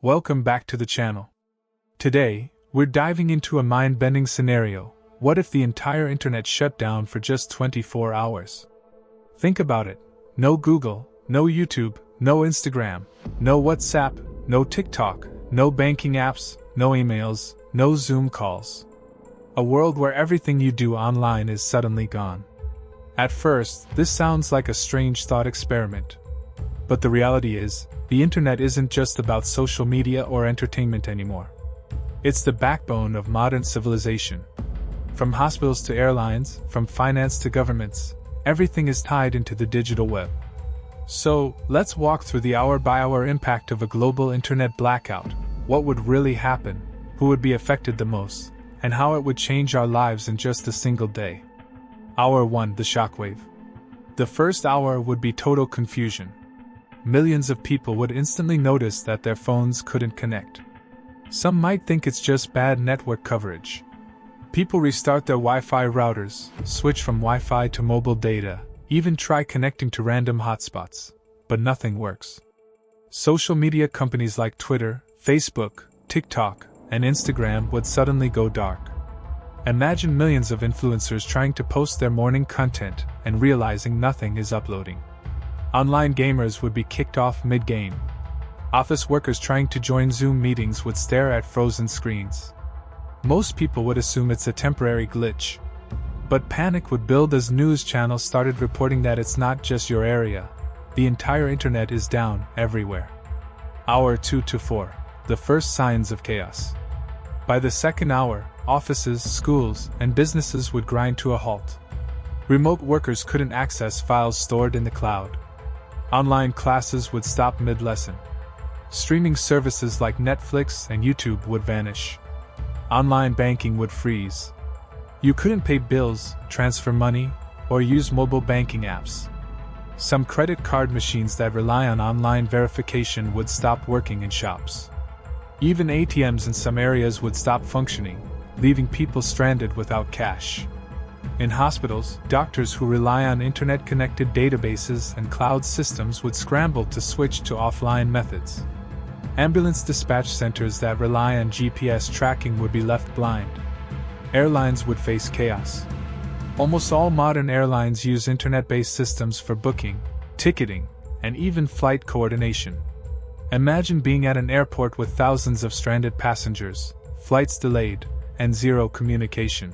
Welcome back to the channel. Today, we're diving into a mind-bending scenario. What if the entire internet shut down for just 24 hours? Think about it. No Google, no YouTube, no Instagram, no WhatsApp, no TikTok, no banking apps, no emails, no Zoom calls. A world where everything you do online is suddenly gone. At first, this sounds like a strange thought experiment. But the reality is, the internet isn't just about social media or entertainment anymore. It's the backbone of modern civilization. From hospitals to airlines, from finance to governments, everything is tied into the digital web. So, let's walk through the hour-by-hour impact of a global internet blackout. What would really happen, who would be affected the most, and how it would change our lives in just a single day. Hour 1: the shockwave. The first hour would be total confusion. Millions of people would instantly notice that their phones couldn't connect. Some might think it's just bad network coverage. People restart their Wi-Fi routers, switch from Wi-Fi to mobile data, even try connecting to random hotspots, but nothing works. Social media companies like Twitter, Facebook, TikTok, and Instagram would suddenly go dark. Imagine millions of influencers trying to post their morning content and realizing nothing is uploading. Online gamers would be kicked off mid-game. Office workers trying to join Zoom meetings would stare at frozen screens. Most people would assume it's a temporary glitch. But panic would build as news channels started reporting that it's not just your area. The entire internet is down everywhere. Hour 2 to 4. The first signs of chaos. By the second hour, offices, schools, and businesses would grind to a halt. Remote workers couldn't access files stored in the cloud. Online classes would stop mid-lesson. Streaming services like Netflix and YouTube would vanish. Online banking would freeze. You couldn't pay bills, transfer money, or use mobile banking apps. Some credit card machines that rely on online verification would stop working in shops. Even ATMs in some areas would stop functioning, leaving people stranded without cash. In hospitals, doctors who rely on internet-connected databases and cloud systems would scramble to switch to offline methods. Ambulance dispatch centers that rely on GPS tracking would be left blind. Airlines would face chaos. Almost all modern airlines use internet-based systems for booking, ticketing, and even flight coordination. Imagine being at an airport with thousands of stranded passengers, flights delayed, and zero communication.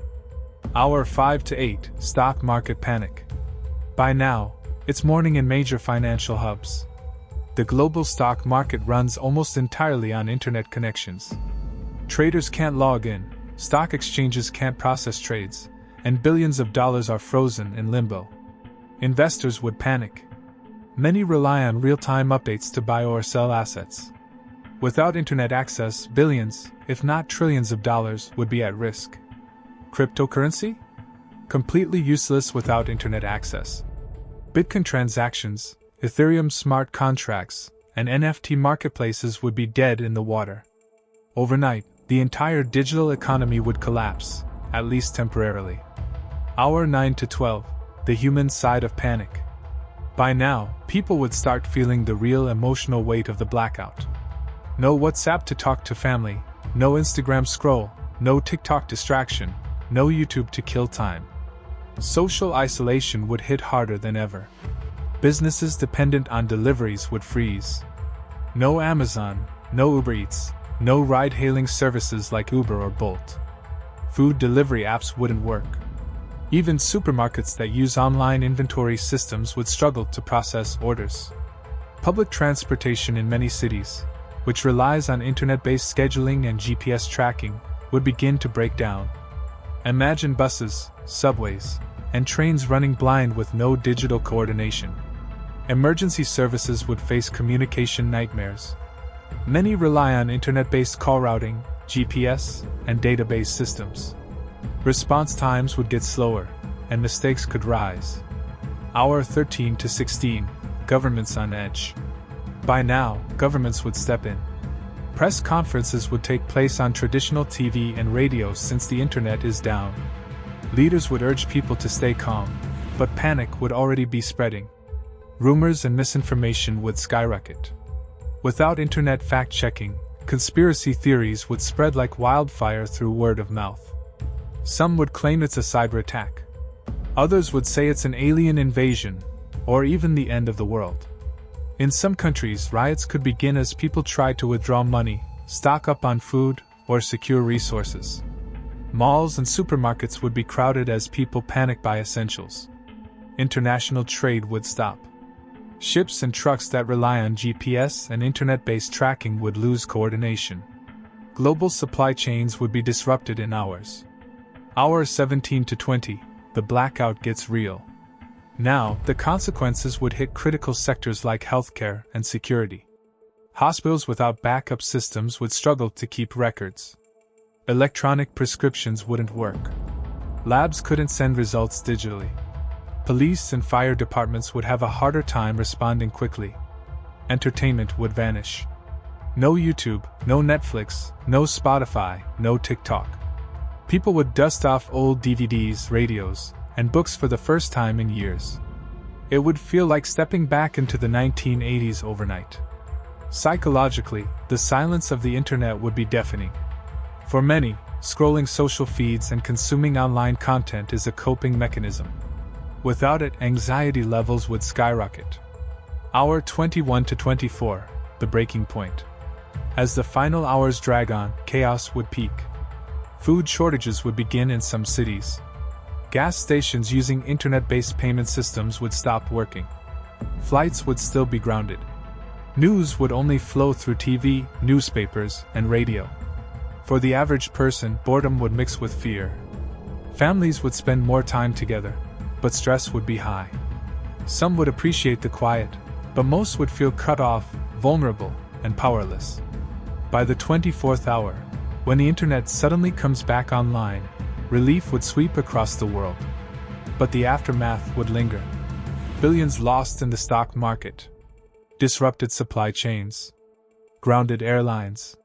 Hour 5 to 8, stock market panic. By now, it's morning in major financial hubs. The global stock market runs almost entirely on internet connections. Traders can't log in, stock exchanges can't process trades, and billions of dollars are frozen in limbo. Investors would panic. Many rely on real-time updates to buy or sell assets. Without internet access, billions, if not trillions of dollars would be at risk. Cryptocurrency? Completely useless without internet access. Bitcoin transactions, Ethereum smart contracts, and NFT marketplaces would be dead in the water. Overnight, the entire digital economy would collapse, at least temporarily. Hour 9 to 12, the human side of panic. By now, people would start feeling the real emotional weight of the blackout. No WhatsApp to talk to family, no Instagram scroll, no TikTok distraction, no YouTube to kill time. Social isolation would hit harder than ever. Businesses dependent on deliveries would freeze. No Amazon, no Uber Eats, no ride-hailing services like Uber or Bolt. Food delivery apps wouldn't work. Even supermarkets that use online inventory systems would struggle to process orders. Public transportation in many cities, which relies on internet-based scheduling and GPS tracking, would begin to break down. Imagine buses, subways, and trains running blind with no digital coordination. Emergency services would face communication nightmares. Many rely on internet-based call routing, GPS, and database systems. Response times would get slower, and mistakes could rise. Hour 13 to 16, governments on edge. By now, governments would step in. Press conferences would take place on traditional TV and radio since the internet is down. Leaders would urge people to stay calm, but panic would already be spreading. Rumors and misinformation would skyrocket. Without internet fact-checking, Conspiracy theories would spread like wildfire through word of mouth. Some would claim it's a cyber attack. Others would say it's an alien invasion, or even the end of the world. In some countries, riots could begin as people tried to withdraw money, stock up on food, or secure resources. Malls and supermarkets would be crowded as people panicked by essentials. International trade would stop. Ships and trucks that rely on GPS and internet-based tracking would lose coordination. Global supply chains would be disrupted in hours. Hour 17 to 20, the blackout gets real. Now, the consequences would hit critical sectors like healthcare and security. Hospitals without backup systems would struggle to keep records. Electronic prescriptions wouldn't work. Labs couldn't send results digitally. Police and fire departments would have a harder time responding quickly. Entertainment would vanish. No YouTube, no Netflix, no Spotify, no TikTok. People would dust off old DVDs, radios, and books for the first time in years. It would feel like stepping back into the 1980s overnight. Psychologically, the silence of the internet would be deafening. For many, scrolling social feeds and consuming online content is a coping mechanism. Without it, anxiety levels would skyrocket. Hour 21 to 24, the breaking point. As the final hours drag on, chaos would peak. Food shortages would begin in some cities. Gas stations using internet-based payment systems would stop working. Flights would still be grounded. News would only flow through TV, newspapers, and radio. For the average person, boredom would mix with fear. Families would spend more time together, but stress would be high. Some would appreciate the quiet, but most would feel cut off, vulnerable, and powerless. By the 24th hour, when the internet suddenly comes back online, relief would sweep across the world. But the aftermath would linger. Billions lost in the stock market. Disrupted supply chains. Grounded airlines.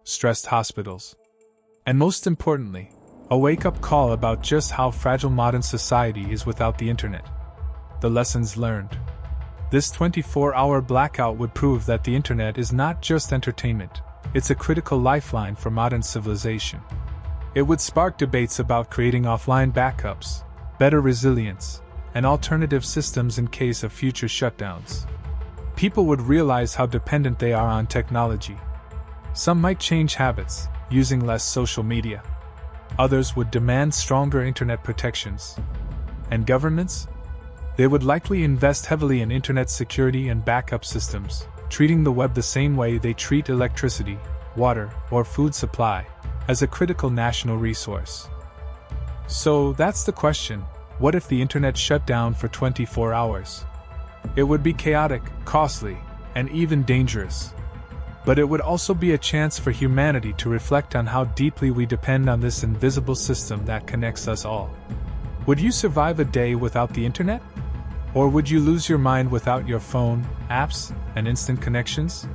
Stressed hospitals. And most importantly, a wake-up call about just how fragile modern society is without the internet. The lessons learned. This 24-hour blackout would prove that the internet is not just entertainment, it's a critical lifeline for modern civilization. It would spark debates about creating offline backups, better resilience, and alternative systems in case of future shutdowns. People would realize how dependent they are on technology. Some might change habits, using less social media. Others would demand stronger internet protections. And governments? They would likely invest heavily in internet security and backup systems, treating the web the same way they treat electricity, water, or food supply, as a critical national resource. So that's the question: what if the internet shut down for 24 hours? It would be chaotic, costly, and even dangerous. But it would also be a chance for humanity to reflect on how deeply we depend on this invisible system that connects us all. Would you survive a day without the internet? Or would you lose your mind without your phone, apps, and instant connections?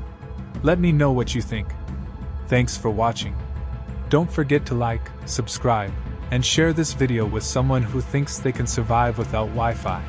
Let me know what you think. Thanks for watching. Don't forget to like, subscribe, and share this video with someone who thinks they can survive without Wi-Fi.